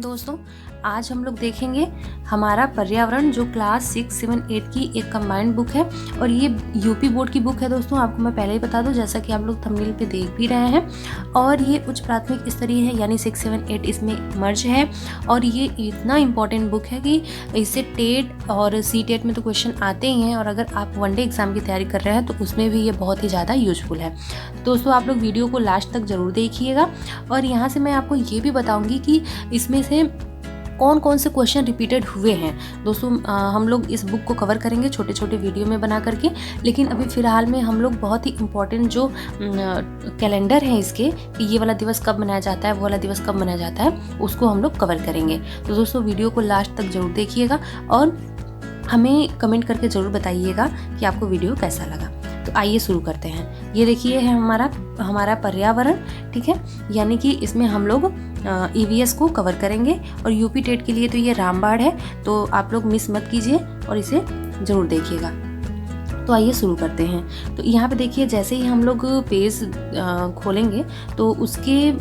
दोस्तों, आज हम लोग देखेंगे हमारा पर्यावरण जो क्लास 6, 7, 8 की एक कंबाइंड बुक है और ये यूपी बोर्ड की बुक है। दोस्तों आपको मैं पहले ही बता दूं, जैसा कि आप लोग थंबनेल पे देख भी रहे हैं, और ये उच्च प्राथमिक स्तरीय है, यानी 6, 7, 8 इसमें मर्ज है। और ये इतना इम्पॉर्टेंट बुक है कि इससे टेट और सी-टेट में तो क्वेश्चन आते ही हैं, और अगर आप वनडे एग्जाम की तैयारी कर रहे हैं तो उसमें भी ये बहुत ही ज़्यादा यूजफुल है। दोस्तों आप लोग वीडियो को लास्ट तक ज़रूर देखिएगा, और यहाँ से मैं आपको ये भी बताऊँगी कि इसमें से कौन कौन से क्वेश्चन रिपीटेड हुए हैं। दोस्तों हम लोग इस बुक को कवर करेंगे छोटे छोटे वीडियो में बना करके, लेकिन अभी फ़िलहाल में हम लोग बहुत ही इम्पोर्टेंट जो कैलेंडर है इसके, कि ये वाला दिवस कब मनाया जाता है, वो वाला दिवस कब मनाया जाता है, उसको हम लोग कवर करेंगे। तो दोस्तों वीडियो को लास्ट तक ज़रूर देखिएगा और हमें कमेंट करके ज़रूर बताइएगा कि आपको वीडियो कैसा लगा। तो आइए शुरू करते हैं। ये देखिए है हमारा पर्यावरण, ठीक है, यानी कि इसमें हम लोग EVS को कवर करेंगे, और यूपी टेट के लिए तो ये रामबाण है, तो आप लोग मिस मत कीजिए और इसे ज़रूर देखिएगा। तो आइए शुरू करते हैं। तो यहाँ पे देखिए, जैसे ही हम लोग पेज खोलेंगे तो उसके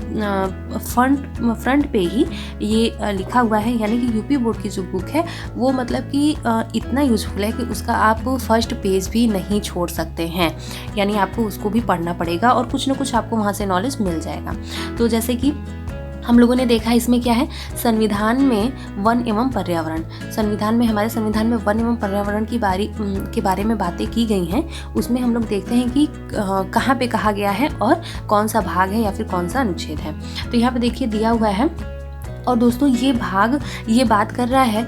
फ्रंट पे ही ये लिखा हुआ है, यानी कि यूपी बोर्ड की जो बुक है वो मतलब कि इतना यूजफुल है कि उसका आप फर्स्ट पेज भी नहीं छोड़ सकते हैं, यानी आपको उसको भी पढ़ना पड़ेगा और कुछ ना कुछ आपको वहाँ से नॉलेज मिल जाएगा। तो जैसे कि हम लोगों ने देखा, इसमें क्या है, संविधान में वन एवं पर्यावरण, हमारे संविधान में वन एवं पर्यावरण के बारे में बातें की गई हैं। उसमें हम लोग देखते हैं कि कहाँ पे कहा गया है और कौन सा भाग है या फिर कौन सा अनुच्छेद है। तो यहाँ पे देखिए दिया हुआ है, और दोस्तों ये बात कर रहा है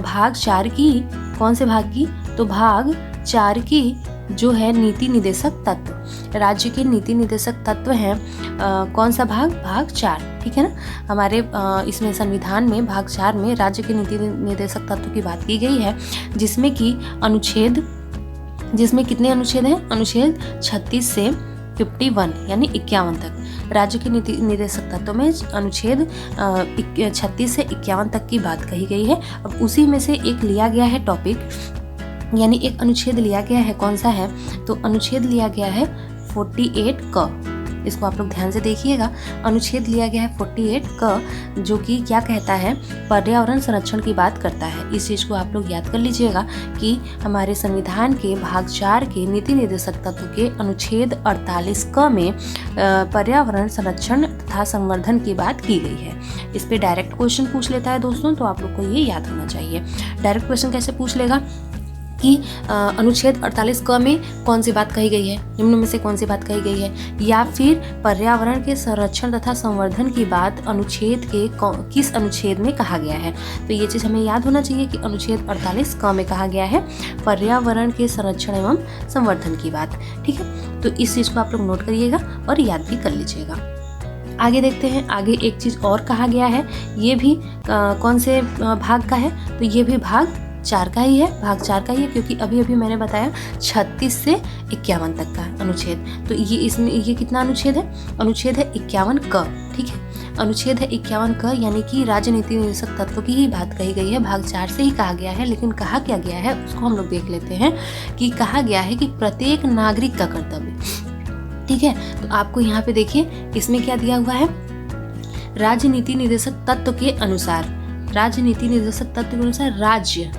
भाग 4 की। कौन से भाग की? तो भाग 4 की जो है नीति निदेशक तत्व, राज्य के नीति निदेशक तत्व हैं। कौन सा भाग? भाग 4, ठीक है ना। हमारे इसमें संविधान में भाग 4 में राज्य के नीति निदेशक तत्व की बात की गई है, जिसमें कितने अनुच्छेद हैं? अनुच्छेद 36 से 51 यानी 51 तक। राज्य के नीति निदेशक तत्व में अनुच्छेद 36 से 51 तक की बात कही गई है। अब उसी में से एक लिया गया है टॉपिक, यानी एक अनुच्छेद लिया गया है। कौन सा है? तो अनुच्छेद लिया गया है 48 क। इसको आप लोग ध्यान से देखिएगा। अनुच्छेद लिया गया है 48 क, जो कि क्या कहता है? पर्यावरण संरक्षण की बात करता है। इस चीज़ को आप लोग याद कर लीजिएगा कि हमारे संविधान के भाग 4 के नीति निर्देशक तत्व के अनुच्छेद 48 क में पर्यावरण संरक्षण तथा संवर्धन की बात की गई है। इस पे डायरेक्ट क्वेश्चन पूछ लेता है दोस्तों, तो आप लोग को ये याद होना चाहिए। डायरेक्ट क्वेश्चन कैसे पूछ लेगा कि अनुच्छेद 48 क में कौन सी बात कही गई है, निम्न में से कौन सी बात कही गई है, या फिर पर्यावरण के संरक्षण तथा संवर्धन की बात अनुच्छेद के किस अनुच्छेद में कहा गया है। तो ये चीज़ हमें याद होना चाहिए कि अनुच्छेद 48 क में कहा गया है पर्यावरण के संरक्षण एवं संवर्धन की बात, ठीक है। तो इस चीज़ को आप लोग नोट करिएगा और याद भी कर लीजिएगा। आगे देखते हैं, आगे एक चीज़ और कहा गया है, ये भी कौन से भाग का है? तो ये भी भाग 4 का ही है, भाग 4 का ही है, क्योंकि अभी मैंने बताया 36 से 51 तक का अनुच्छेद। तो ये कितना अनुच्छेद है? अनुच्छेद है 51 क, ठीक है। अनुच्छेद है 51 क, यानी कि राज्य नीति निदेशक तत्व की ही बात कही गई है। भाग 4 से ही कहा गया है, लेकिन कहा क्या गया है उसको हम लोग देख लेते हैं। कि कहा गया है कि प्रत्येक नागरिक का कर्तव्य, ठीक है। तो आपको यहाँ पे देखिए इसमें क्या दिया हुआ है, राज्य नीति निदेशक तत्व के अनुसार, राज्य नीति निदेशक तत्व के अनुसार राज्य,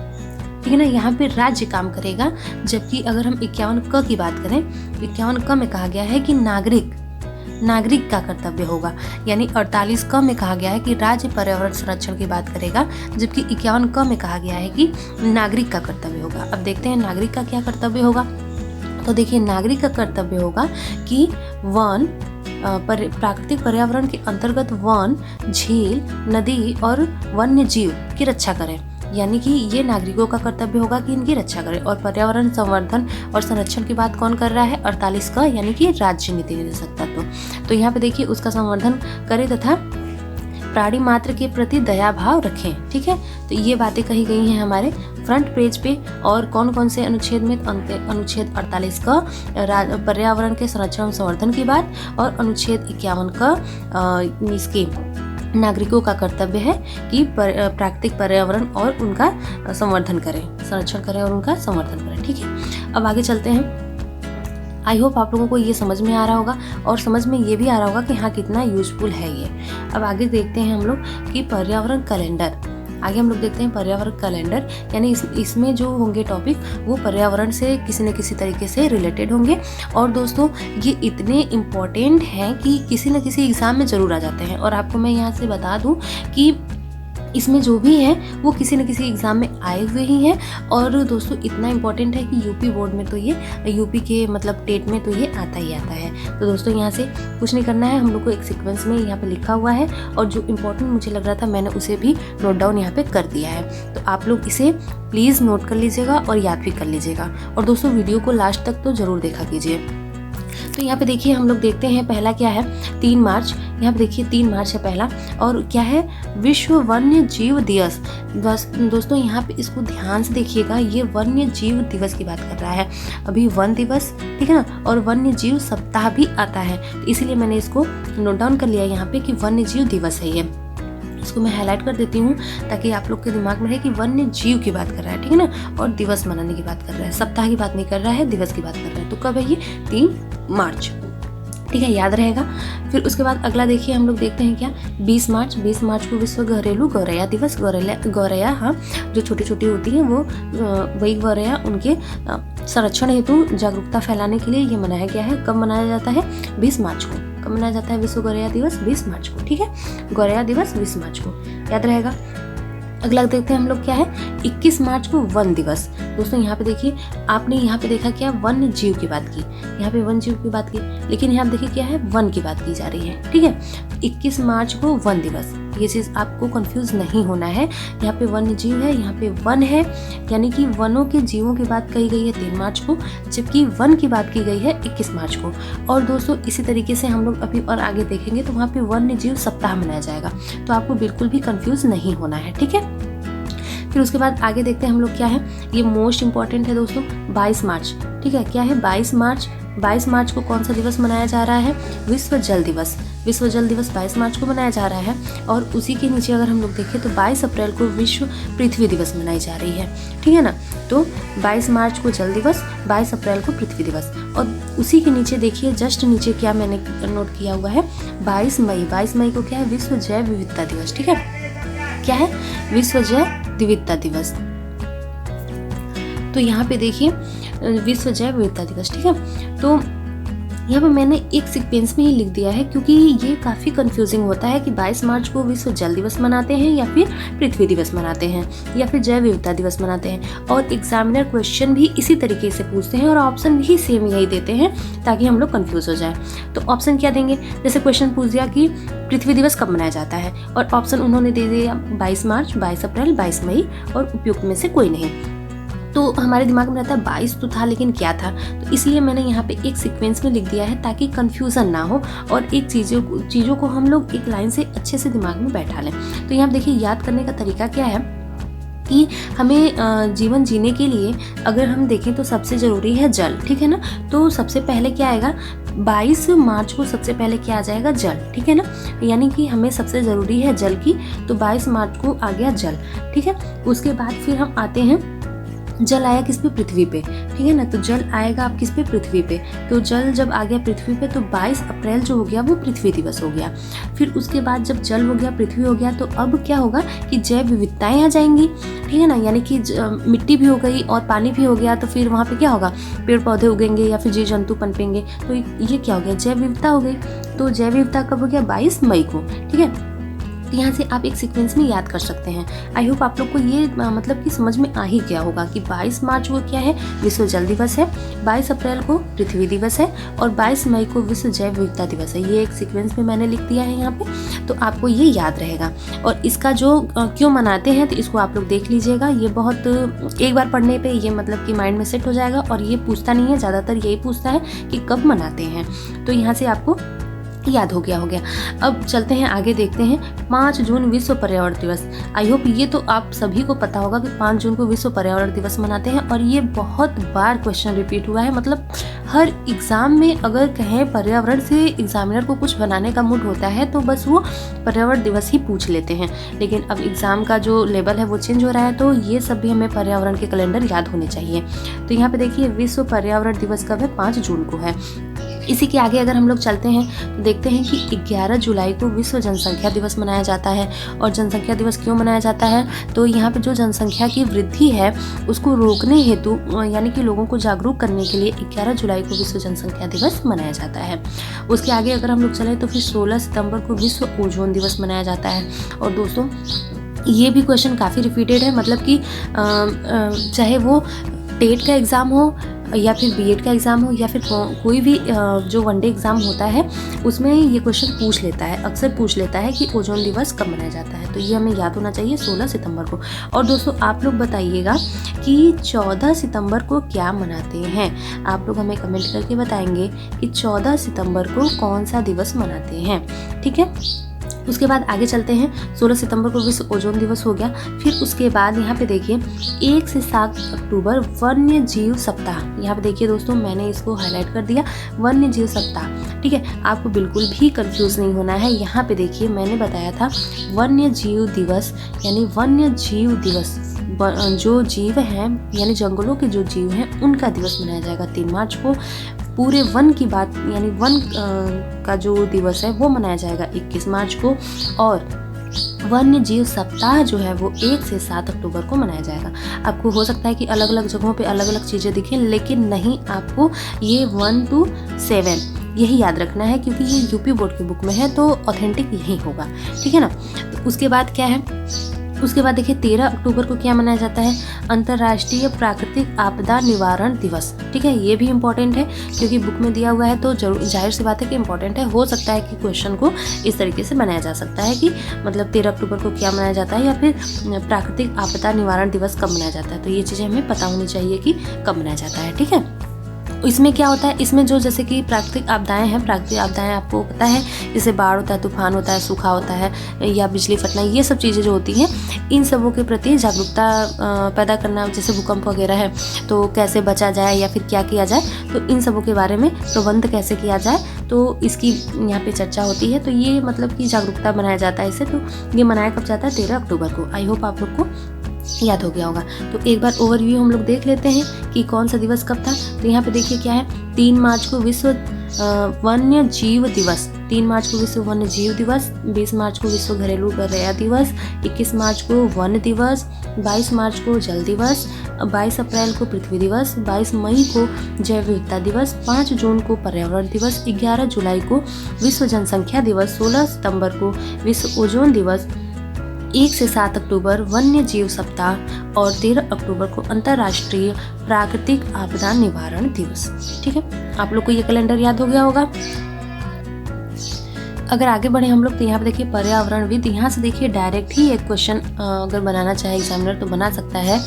ठीक है ना, यहाँ पे राज्य काम करेगा। जबकि अगर हम 51 क की बात करें, 51 क में कहा गया है कि नागरिक का कर्तव्य होगा, यानी 48 क में कहा गया है कि राज्य पर्यावरण संरक्षण की बात करेगा, जबकि 51 क में कहा गया है कि नागरिक का कर्तव्य होगा। अब देखते हैं नागरिक का क्या कर्तव्य होगा। तो देखिए, नागरिक का कर्तव्य होगा कि वन प्राकृतिक पर्यावरण के अंतर्गत वन, झील, नदी और वन्य जीव की रक्षा करें, यानी कि ये नागरिकों का कर्तव्य होगा कि इनकी रक्षा करें। और पर्यावरण संवर्धन और संरक्षण की बात कौन कर रहा है? 48 का, यानी कि राज्य नीति निदेशक तत्व। तो यहाँ पे देखिए उसका संवर्धन करें तथा प्राणी मात्र के प्रति दया भाव रखें, ठीक है। तो ये बातें कही गई हैं हमारे फ्रंट पेज पे। और कौन कौन से अनुच्छेद में? अनुच्छेद 48 का पर्यावरण के संरक्षण संवर्धन की बात, और अनुच्छेद 51 का इसके नागरिकों का कर्तव्य है कि प्राकृतिक पर्यावरण और उनका संवर्धन करें, संरक्षण करें और उनका संवर्धन करें, ठीक है। अब आगे चलते हैं। आई होप आप लोगों को ये समझ में आ रहा होगा और समझ में ये भी आ रहा होगा कि हाँ कितना यूजफुल है ये। अब आगे देखते हैं हम लोग कि पर्यावरण कैलेंडर। आगे हम लोग देखते हैं पर्यावरण कैलेंडर, यानी इसमें जो होंगे टॉपिक वो पर्यावरण से किसी न किसी तरीके से रिलेटेड होंगे। और दोस्तों ये इतने इम्पॉर्टेंट हैं कि किसी न किसी एग्ज़ाम में ज़रूर आ जाते हैं। और आपको मैं यहाँ से बता दूँ कि इसमें जो भी है वो किसी न किसी एग्ज़ाम में आए हुए ही हैं। और दोस्तों इतना इम्पॉर्टेंट है कि यूपी बोर्ड में तो ये, यूपी के मतलब टेट में तो ये आता ही आता है। तो दोस्तों यहाँ से कुछ नहीं करना है, हम लोग को एक सीक्वेंस में यहाँ पे लिखा हुआ है और जो इम्पोर्टेंट मुझे लग रहा था मैंने उसे भी नोट डाउन यहाँ पे कर दिया है। तो आप लोग इसे प्लीज़ नोट कर लीजिएगा और याद भी कर लीजिएगा। और दोस्तों वीडियो को लास्ट तक तो ज़रूर देखा कीजिए। तो यहाँ पे देखिए हम लोग देखते हैं पहला क्या है, 3 मार्च। यहाँ पे देखिए 3 मार्च है पहला, और क्या है, विश्व वन्य जीव दिवस। दोस्तों यहाँ पे इसको ध्यान से देखिएगा, ये वन्य जीव दिवस की बात कर रहा है। अभी वन दिवस, ठीक है ना, और वन्य जीव सप्ताह भी आता है, तो इसीलिए मैंने इसको नोट डाउन कर लिया यहाँ पे कि वन्य जीव दिवस है ये। इसको मैं हाईलाइट कर देती हूँ ताकि आप लोग के दिमाग में रहे कि वन्य जीव की बात कर रहा है, ठीक है ना, और दिवस मनाने की बात कर रहा है, सप्ताह की बात नहीं कर रहा है, दिवस की बात कर रहा है। तो कब है ये, 3 मार्च, ठीक है, याद रहेगा। फिर उसके बाद अगला देखिए हम लोग देखते हैं क्या, 20 मार्च। 20 मार्च को विश्व घरेलू गौरैया दिवस। गौरैया हाँ जो छोटी छोटी होती हैं वो वही गौरैया, उनके संरक्षण हेतु जागरूकता फैलाने के लिए ये मनाया गया है। कब मनाया जाता है, 20 मार्च को। कब मनाया जाता है विश्व गौरैया दिवस, 20 मार्च को, ठीक है, गौरैया दिवस 20 मार्च को, याद रहेगा। अगला देखते हैं हम लोग क्या है, 21 मार्च को वन दिवस। दोस्तों यहाँ पे देखिए, आपने यहाँ पे देखा क्या, वन्य जीव की बात की, यहाँ पे वन्य जीव की बात की, लेकिन यहाँ देखिए क्या है, वन की बात की जा रही है, ठीक है। 21 मार्च को वन दिवस, ये चीज़ आपको कंफ्यूज नहीं होना है। यहाँ पे वन्य जीव है, यहाँ पे वन है, यानी कि वनों के जीवों की बात कही गई है 3 मार्च को, जबकि वन की बात की गई है 21 मार्च को। और दोस्तों इसी तरीके से हम लोग अभी और आगे देखेंगे तो वहाँ पे वन्य जीव सप्ताह मनाया जाएगा, तो आपको बिल्कुल भी कंफ्यूज नहीं होना है, ठीक है। फिर उसके बाद आगे देखते हैं हम लोग क्या है, ये मोस्ट इंपॉर्टेंट है दोस्तों, 22 मार्च, ठीक है, क्या है 22 मार्च। 22 मार्च को कौन सा दिवस मनाया जा रहा है, विश्व जल दिवस। विश्व जल दिवस 22 मार्च को मनाया जा रहा है। और उसी के नीचे अगर हम लोग देखें तो 22 अप्रैल को विश्व पृथ्वी दिवस मनाई जा रही है, ठीक है ना। तो 22 मार्च को जल दिवस, 22 अप्रैल को पृथ्वी दिवस। और उसी के नीचे देखिए जस्ट नीचे क्या मैंने नोट किया हुआ है, 22 मई। 22 मई को क्या है, विश्व जैव विविधता दिवस, ठीक है, क्या है, विश्व जैव विविधता दिवस। तो यहाँ पे देखिए विश्व जैव विविधता दिवस, ठीक है। तो यहाँ पे मैंने एक सीक्वेंस में ही लिख दिया है क्योंकि ये काफ़ी कंफ्यूजिंग होता है कि 22 मार्च को विश्व जल दिवस मनाते हैं या फिर पृथ्वी दिवस मनाते हैं या फिर जैव विविधता दिवस मनाते हैं। और एग्जामिनर क्वेश्चन भी इसी तरीके से पूछते हैं और ऑप्शन भी सेम यही देते हैं ताकि हम लोग कंफ्यूज हो जाए। तो ऑप्शन क्या देंगे, जैसे क्वेश्चन पूछ दिया कि पृथ्वी दिवस कब मनाया जाता है, और ऑप्शन उन्होंने दे दिया 22 मार्च, 22 अप्रैल, 22 मई, और उपयुक्त में से कोई नहीं। तो हमारे दिमाग में रहता है 22 तो था लेकिन क्या था, तो इसलिए मैंने यहाँ पे एक सीक्वेंस में लिख दिया है ताकि कंफ्यूजन ना हो और एक चीज़ों को हम लोग एक लाइन से अच्छे से दिमाग में बैठा लें। तो यहाँ देखिए याद करने का तरीका क्या है कि हमें जीवन जीने के लिए अगर हम देखें तो सबसे ज़रूरी है जल, ठीक है ना। तो सबसे पहले क्या आएगा, 22 मार्च को सबसे पहले क्या आ जाएगा, जल, ठीक है ना, यानी कि हमें सबसे ज़रूरी है जल की, तो 22 मार्च को आ गया जल, ठीक है। उसके बाद फिर हम आते हैं, जल आया किस पे, पृथ्वी पे, ठीक है ना। तो जल आएगा आप किस पे, पृथ्वी पे। तो जल जब आ गया पृथ्वी पे तो 22 अप्रैल जो हो गया वो पृथ्वी दिवस हो गया। फिर उसके बाद जब जल हो गया, पृथ्वी हो गया, तो अब क्या होगा कि जैव विविधताएं आ जाएंगी, ठीक है ना, यानी कि मिट्टी भी हो गई और पानी भी हो गया, तो फिर वहाँ पे क्या होगा, पेड़ पौधे उगेंगे या फिर जीव जंतु पनपेंगे, तो ये क्या हो गया, जैव विविधता हो गई। तो जैव विविधता कब हो गया, 22 मई को, ठीक है। तो यहाँ से आप एक सीक्वेंस में याद कर सकते हैं। आई होप आप लोग को ये मतलब कि समझ में आ ही गया होगा कि 22 मार्च को क्या है, विश्व जल दिवस है, 22 अप्रैल को पृथ्वी दिवस है और 22 मई को विश्व जैव विविधता दिवस है। ये एक सीक्वेंस में मैंने लिख दिया है यहाँ पे, तो आपको ये याद रहेगा। और इसका जो क्यों मनाते हैं तो इसको आप लोग देख लीजिएगा, ये बहुत एक बार पढ़ने पर ये मतलब कि माइंड में सेट हो जाएगा। और ये पूछता नहीं है, ज़्यादातर यही पूछता है कि कब मनाते हैं, तो यहाँ से आपको याद हो गया। अब चलते हैं आगे, देखते हैं 5 जून विश्व पर्यावरण दिवस। आई होप ये तो आप सभी को पता होगा कि 5 जून को विश्व पर्यावरण दिवस मनाते हैं और ये बहुत बार क्वेश्चन रिपीट हुआ है, मतलब हर एग्ज़ाम में अगर कहें पर्यावरण से एग्जामिनर को कुछ बनाने का मूड होता है तो बस वो पर्यावरण दिवस ही पूछ लेते हैं, लेकिन अब एग्ज़ाम का जो लेवल है वो चेंज हो रहा है, तो ये सब भी हमें पर्यावरण के कैलेंडर याद होने चाहिए। तो यहाँ पे देखिए विश्व पर्यावरण दिवस कब है, 5 जून को है। इसी के आगे अगर हम लोग चलते हैं तो देखते हैं कि 11 जुलाई को विश्व जनसंख्या दिवस मनाया जाता है। और जनसंख्या दिवस क्यों मनाया जाता है, तो यहाँ पे जो जनसंख्या की वृद्धि है उसको रोकने हेतु यानी कि लोगों को जागरूक करने के लिए 11 जुलाई को विश्व जनसंख्या दिवस मनाया जाता है। उसके आगे अगर हम लोग चलें तो फिर 16 सितंबर को विश्व ओजोन दिवस मनाया जाता है। और दोस्तों ये भी क्वेश्चन काफ़ी रिपीटेड है, मतलब कि चाहे वो टेट का एग्ज़ाम हो या फिर बीएड का एग्ज़ाम हो या फिर कोई भी जो वनडे एग्ज़ाम होता है उसमें ये क्वेश्चन पूछ लेता है, अक्सर पूछ लेता है कि ओजोन दिवस कब मनाया जाता है। तो ये हमें याद होना चाहिए 16 सितंबर को। और दोस्तों आप लोग बताइएगा कि 14 सितंबर को क्या मनाते हैं, आप लोग हमें कमेंट करके बताएंगे कि 14 सितंबर को कौन सा दिवस मनाते हैं, ठीक है। उसके बाद आगे चलते हैं, 16 सितंबर को विश्व ओजोन दिवस हो गया। फिर उसके बाद यहाँ पे देखिए 1 से 7 अक्टूबर वन्य जीव सप्ताह। यहाँ पे देखिए दोस्तों मैंने इसको हाईलाइट कर दिया, वन्य जीव सप्ताह, ठीक है। आपको बिल्कुल भी कंफ्यूज नहीं होना है। यहाँ पे देखिए मैंने बताया था वन्य जीव दिवस यानी वन्य जीव दिवस, जो जीव हैं यानी जंगलों के जो जीव हैं उनका दिवस मनाया जाएगा 3 मार्च को। पूरे वन की बात यानी वन का जो दिवस है वो मनाया जाएगा 21 मार्च को। और वन्य जीव सप्ताह जो है वो 1 से 7 अक्टूबर को मनाया जाएगा। आपको हो सकता है कि अलग अलग जगहों पे अलग अलग चीज़ें दिखें, लेकिन नहीं, आपको ये 1 to 7 यही याद रखना है, क्योंकि ये यूपी बोर्ड की बुक में है तो ऑथेंटिक यही होगा, ठीक है ना। तो उसके बाद क्या है, उसके बाद देखिए 13 अक्टूबर को क्या मनाया जाता है, अंतर्राष्ट्रीय प्राकृतिक आपदा निवारण दिवस, ठीक है। ये भी इम्पोर्टेंट है क्योंकि बुक में दिया हुआ है तो जाहिर सी बात है कि इम्पोर्टेंट है। हो सकता है कि क्वेश्चन को इस तरीके से बनाया जा सकता है कि मतलब 13 अक्टूबर को क्या मनाया जाता है या फिर प्राकृतिक आपदा निवारण दिवस कब मनाया जाता है। तो ये चीज़ें हमें पता होनी चाहिए कि कब मनाया जाता है, ठीक है। इसमें क्या होता है, इसमें जो जैसे कि प्राकृतिक आपदाएं हैं, प्राकृतिक आपदाएं आपको पता है जैसे बाढ़ होता है, तूफान होता है, सूखा होता है या बिजली फटना, ये सब चीज़ें जो होती हैं इन सबों के प्रति जागरूकता पैदा करना। जैसे भूकंप वगैरह है तो कैसे बचा जाए या फिर क्या किया जाए, तो इन सबों के बारे में प्रबंध कैसे किया जाए, तो इसकी यहाँ पे चर्चा होती है। तो ये मतलब कि जागरूकता बनाया जाता है इससे। तो ये मनाया कब जाता है, 13 अक्टूबर को। आई होप आप लोग को याद हो गया होगा। तो एक बार ओवरव्यू हम लोग देख लेते हैं कि कौन सा दिवस कब था। तो यहाँ पे देखिए क्या है, 3 मार्च को विश्व वन्य जीव दिवस, 3 मार्च को विश्व वन्य जीव दिवस, 20 मार्च को विश्व घरेलू गौरैया दिवस, 21 मार्च को वन दिवस, 22 मार्च को जल दिवस, 22 अप्रैल को पृथ्वी दिवस, 22 मई को जैव विविधता दिवस, 5 जून को पर्यावरण दिवस, 11 जुलाई को विश्व जनसंख्या दिवस, 16 सितंबर को विश्व ओजोन दिवस, 1 से 7 अक्टूबर वन्य जीव सप्ताह और 13 अक्टूबर को अंतर्राष्ट्रीय प्राकृतिक आपदा निवारण दिवस, ठीक है। आप लोग को ये कैलेंडर याद हो गया होगा। अगर आगे बढ़े हम लोग तो यहाँ पे देखिए पर्यावरणविद, यहाँ से देखिए डायरेक्ट ही एक क्वेश्चन अगर बनाना चाहे एग्जामिनर तो बना सकता है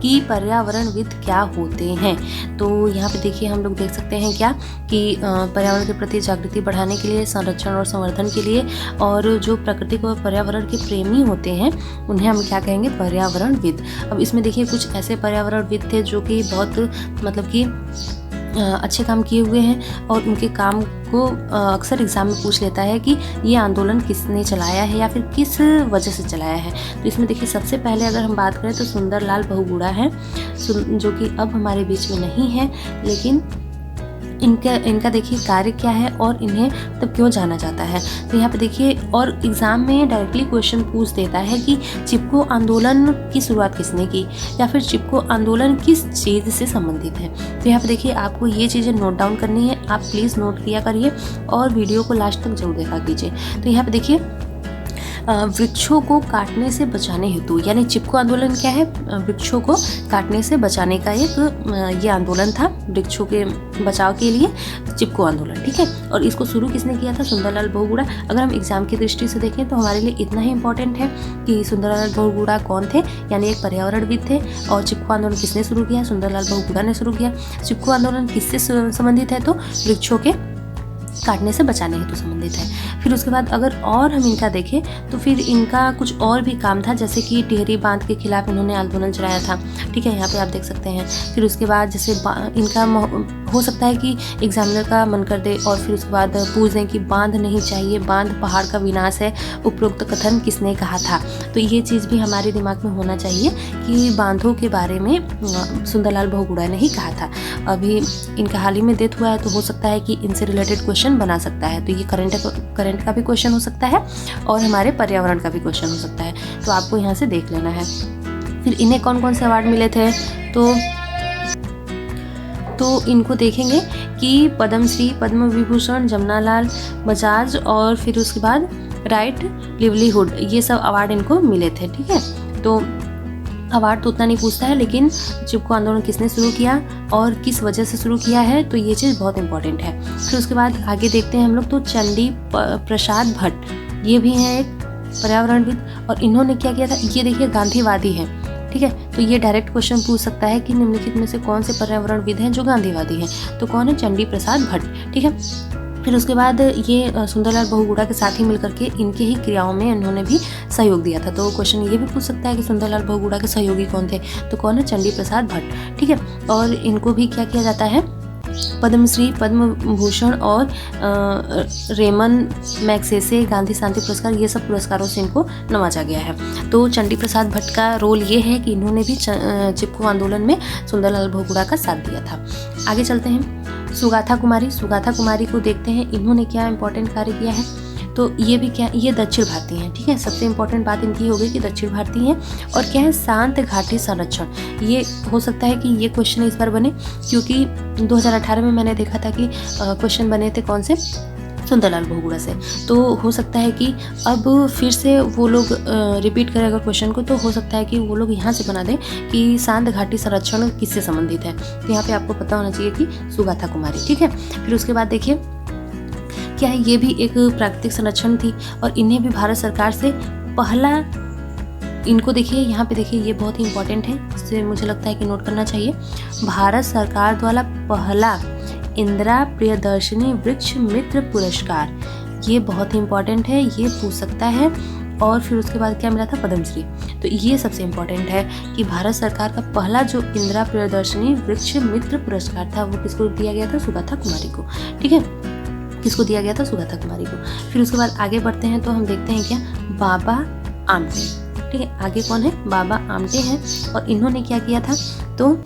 कि पर्यावरणविद क्या होते हैं। तो यहाँ पे देखिए हम लोग देख सकते हैं क्या कि पर्यावरण के प्रति जागृति बढ़ाने के लिए, संरक्षण और संवर्धन के लिए, और जो प्रकृति और पर्यावरण के प्रेमी होते हैं उन्हें हम क्या कहेंगे, पर्यावरणविद। अब इसमें देखिए कुछ ऐसे पर्यावरणविद थे जो कि बहुत मतलब कि अच्छे काम किए हुए हैं और उनके काम को अक्सर एग्जाम में पूछ लेता है कि ये आंदोलन किसने चलाया है या फिर किस वजह से चलाया है। तो इसमें देखिए सबसे पहले अगर हम बात करें तो सुंदरलाल बहुगुणा है, जो कि अब हमारे बीच में नहीं है, लेकिन इनका देखिए कार्य क्या है और इन्हें तब क्यों जाना जाता है। तो यहाँ पे देखिए और एग्ज़ाम में डायरेक्टली क्वेश्चन पूछ देता है कि चिपको आंदोलन की शुरुआत किसने की या फिर चिपको आंदोलन किस चीज़ से संबंधित है। तो यहाँ पे देखिए आपको ये चीज़ें नोट डाउन करनी है, आप प्लीज़ नोट किया करिए और वीडियो को लास्ट तक जरूर देखा कीजिए। तो यहाँ पे देखिए वृक्षों को काटने से बचाने हेतु, यानी चिपको आंदोलन क्या है, वृक्षों को काटने से बचाने का एक ये आंदोलन था, वृक्षों के बचाव के लिए चिपको आंदोलन, ठीक है। और इसको शुरू किसने किया था, सुंदरलाल बहुगुणा। अगर हम एग्जाम की दृष्टि से देखें तो हमारे लिए इतना ही इंपॉर्टेंट है कि सुंदरलाल बहुगुणा कौन थे, यानी एक पर्यावरणविद थे। और चिपको आंदोलन किसने शुरू किया, सुंदरलाल बहुगुणा ने शुरू किया। चिपको आंदोलन किससे संबंधित है, तो वृक्षों के काटने से बचाने हेतु संबंधित है। फिर उसके बाद अगर और हम इनका देखें तो फिर इनका कुछ और भी काम था, जैसे कि टिहरी बांध के खिलाफ इन्होंने आंदोलन चलाया था, ठीक है, यहाँ पे आप देख सकते हैं। फिर उसके बाद जैसे इनका हो सकता है कि एग्जामिनर का मन कर दे और फिर उसके बाद पूछ दें कि बांध नहीं चाहिए, बांध पहाड़ का विनाश है, उपरोक्त कथन किसने कहा था। तो ये चीज़ भी हमारे दिमाग में होना चाहिए कि बांधों के बारे में सुंदरलाल बहुगुणा ने ही कहा था। अभी इनका हाल ही में डेथ हुआ है, तो हो सकता है कि इनसे रिलेटेड क्वेश्चन बना सकता है। तो ये करंट का भी क्वेश्चन हो सकता है और हमारे पर्यावरण का भी क्वेश्चन हो सकता है, तो आपको यहाँ से देख लेना है। फिर इन्हें कौन कौन से अवार्ड मिले थे, तो इनको देखेंगे कि पद्मश्री, पद्म विभूषण, जमनालाल बजाज और फिर उसके बाद राइट लिवलीहुड, ये सब अवार्ड इनको मिले थे। ठीक है, तो अवार्ड तो उतना नहीं पूछता है, लेकिन चिपको आंदोलन किसने शुरू किया और किस वजह से शुरू किया है, तो ये चीज़ बहुत इंपॉर्टेंट है। फिर उसके बाद आगे देखते हैं हम लोग, तो चंडी प्रसाद भट्ट, ये भी हैं एक पर्यावरणविद, और इन्होंने क्या किया था, ये देखिए गांधीवादी है। ठीक है, तो ये डायरेक्ट क्वेश्चन पूछ सकता है कि निम्नलिखित में से कौन से पर्यावरणविद हैं जो गांधीवादी हैं, तो कौन है, चंडी प्रसाद भट्ट। ठीक है, फिर उसके बाद ये सुंदरलाल बहुगुणा के साथ ही मिलकर के इनके ही क्रियाओं में उन्होंने भी सहयोग दिया था। तो क्वेश्चन ये भी पूछ सकता है कि सुंदरलाल बहुगुणा के सहयोगी कौन थे, तो कौन है, चंडी प्रसाद भट्ट। ठीक है, और इनको भी क्या किया जाता है, पद्मश्री, पद्म भूषण और रेमन मैग्सेसे गांधी शांति पुरस्कार, ये सब पुरस्कारों से इनको नवाजा गया है। तो चंडी प्रसाद भट्ट का रोल ये है कि इन्होंने भी चिपको आंदोलन में सुंदरलाल बहुगुणा का साथ दिया था। आगे चलते हैं, सुगाथा कुमारी, सुगाथा कुमारी को देखते हैं, इन्होंने क्या इंपॉर्टेंट कार्य किया है, तो ये भी क्या, ये दक्षिण भारतीय हैं। ठीक है, सबसे इंपॉर्टेंट बात इनकी हो गई कि दक्षिण भारतीय हैं और क्या है, शांत घाटी संरक्षण। ये हो सकता है कि ये क्वेश्चन इस बार बने, क्योंकि 2018 में मैंने देखा था कि क्वेश्चन बने थे कौन से, सुंदरलाल बहुगुणा से। तो हो सकता है कि अब फिर से वो लोग रिपीट करें अगर क्वेश्चन को, तो हो सकता है कि वो लोग यहाँ से बना दें कि शांत घाटी संरक्षण किससे संबंधित है। तो यहाँ पे आपको पता होना चाहिए कि सुगाथा कुमारी। ठीक है, फिर उसके बाद देखिए क्या है, ये भी एक प्राकृतिक संरक्षण थी और इन्हें भी भारत सरकार से पहला, इनको देखिए यहाँ पे देखिए, ये बहुत ही इंपॉर्टेंट है, इससे मुझे लगता है कि नोट करना चाहिए। भारत सरकार द्वारा पहला इंदिरा प्रियदर्शनी वृक्ष मित्र पुरस्कार, ये बहुत ही इंपॉर्टेंट है, ये पूछ सकता है। और फिर उसके बाद क्या मिला था, पद्मश्री। तो ये सबसे इम्पोर्टेंट है कि भारत सरकार का पहला जो इंदिरा प्रियदर्शनी वृक्ष मित्र पुरस्कार था वो किसको दिया गया था, सुगाथा कुमारी को। ठीक है, किसको दिया गया था, सुगाथा कुमारी को। फिर उसके बाद आगे बढ़ते हैं, तो हम देखते हैं क्या, बाबा आमटे। ठीक है, आगे कौन है, बाबा आमटे हैं, और इन्होंने क्या किया था, तो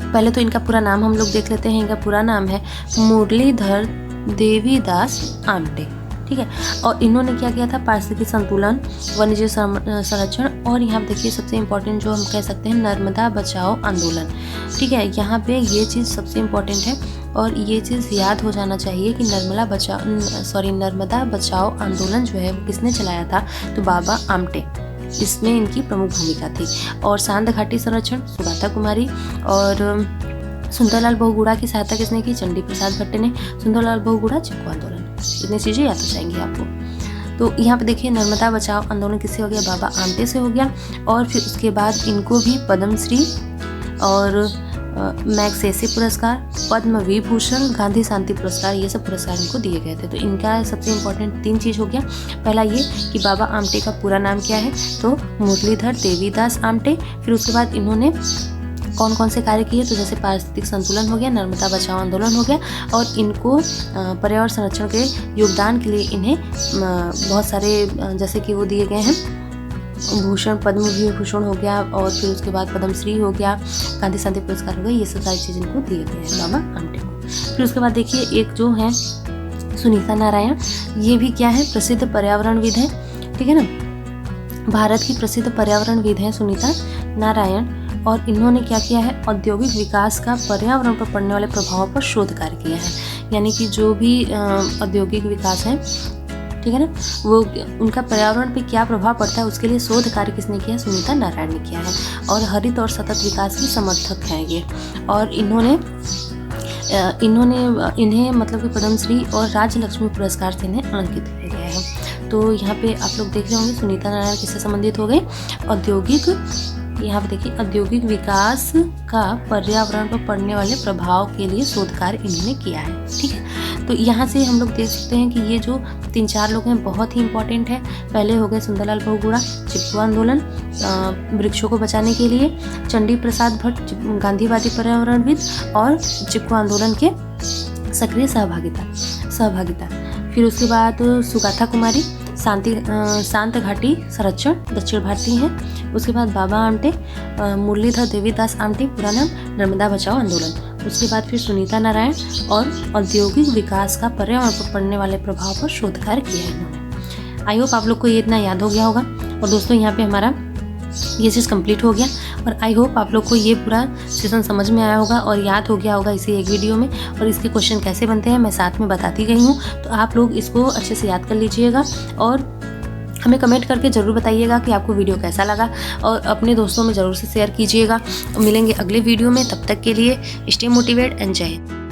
पहले तो इनका पूरा नाम हम लोग देख लेते हैं। इनका पूरा नाम है मुरलीधर देवीदास आमटे। ठीक है, और इन्होंने क्या किया था, पारिस्थितिक संतुलन, वन्यजीव संरक्षण, और यहाँ देखिए सबसे इम्पोर्टेंट जो हम कह सकते हैं, नर्मदा बचाओ आंदोलन। ठीक है, यहाँ पे ये चीज़ सबसे इम्पोर्टेंट है और ये चीज़ याद हो जाना चाहिए कि नर्मदा बचाओ आंदोलन जो है वो किसने चलाया था, तो बाबा आमटे, इसमें इनकी प्रमुख भूमिका थी। और शांत घाटी संरक्षण सुगाथा कुमारी, और सुंदरलाल बहुगुणा की सहायता किसने की, चंडी प्रसाद भट्ट ने। सुंदरलाल बहुगुणा, चिपको आंदोलन, इतनी चीज़ें याद हो जाएंगी आपको। तो यहाँ पे देखिए नर्मदा बचाओ आंदोलन किससे हो गया, बाबा आमटे से हो गया। और फिर उसके बाद इनको भी पद्मश्री और मैग्सेसे पुरस्कार, पद्म विभूषण, गांधी शांति पुरस्कार, ये सब पुरस्कार इनको दिए गए थे। तो इनका सबसे इम्पोर्टेंट 3 चीज़ हो गया। पहला ये कि बाबा आमटे का पूरा नाम क्या है, तो मुरलीधर देवीदास आमटे। फिर उसके बाद इन्होंने कौन कौन से कार्य किए, तो जैसे पारिस्थितिक संतुलन हो गया, नर्मदा बचाओ आंदोलन हो गया, और इनको पर्यावरण संरक्षण के योगदान के लिए इन्हें बहुत सारे जैसे कि वो दिए गए हैं, भूषण, पद्म विभूषण हो गया, और फिर उसके बाद पद्मश्री हो गया, गांधी शांति पुरस्कार हो गया, ये सब सारी चीज़ इनको दिए गए हैं बाबा आमटे को। फिर उसके बाद देखिए एक जो है सुनीता नारायण, ये भी क्या है, प्रसिद्ध पर्यावरणविद है। ठीक है ना, भारत की प्रसिद्ध पर्यावरणविद हैं सुनीता नारायण, और इन्होंने क्या किया है, औद्योगिक विकास का पर्यावरण पर पड़ने वाले प्रभावों पर शोध कार्य किया है। यानी कि जो भी औद्योगिक विकास है, ठीक है ना, वो उनका पर्यावरण पे क्या प्रभाव पड़ता है उसके लिए शोध कार्य किसने किया, सुनीता नारायण ने किया है। और हरित और सतत विकास की समर्थक हैं ये। और इन्हें मतलब कि पद्मश्री और राजलक्ष्मी पुरस्कार से इन्हें अलंकृत किया गया है। तो यहाँ पे आप लोग देख रहे होंगे सुनीता नारायण किससे संबंधित हो गए, औद्योगिक, यहाँ पे देखिए औद्योगिक विकास का पर्यावरण पर पड़ने वाले प्रभाव के लिए शोध कार्य इन्होंने किया है। ठीक है, तो यहाँ से हम लोग देख सकते हैं कि ये जो 3-4 लोग हैं बहुत ही इंपॉर्टेंट है। पहले हो गए सुंदरलाल बहुगुणा, चिपको आंदोलन, वृक्षों को बचाने के लिए, चंडी प्रसाद भट्ट गांधीवादी पर्यावरणविद और चिपको आंदोलन के सक्रिय सहभागिता। फिर उसके बाद सुगाथा कुमारी शांत घाटी संरक्षण, दक्षिण भारतीय हैं। उसके बाद बाबा आमटे, मुरलीधर देवीदास आमटे, पूरा नाम नर्मदा बचाओ आंदोलन। उसके बाद फिर सुनीता नारायण और औद्योगिक विकास का पर्यावरण पर पड़ने वाले प्रभाव पर शोध कार्य किया है इन्होंने। आई होप आप लोग को ये इतना याद हो गया होगा। और दोस्तों यहाँ पे हमारा ये चीज़ कंप्लीट हो गया और आई होप आप लोग को ये पूरा सेशन समझ में आया होगा और याद हो गया होगा इसी एक वीडियो में। और इसके क्वेश्चन कैसे बनते हैं मैं साथ में बताती गई हूँ, तो आप लोग इसको अच्छे से याद कर लीजिएगा और हमें कमेंट करके ज़रूर बताइएगा कि आपको वीडियो कैसा लगा और अपने दोस्तों में ज़रूर से शेयर कीजिएगा। मिलेंगे अगले वीडियो में, तब तक के लिए स्टे मोटिवेट एंड जय हिंद।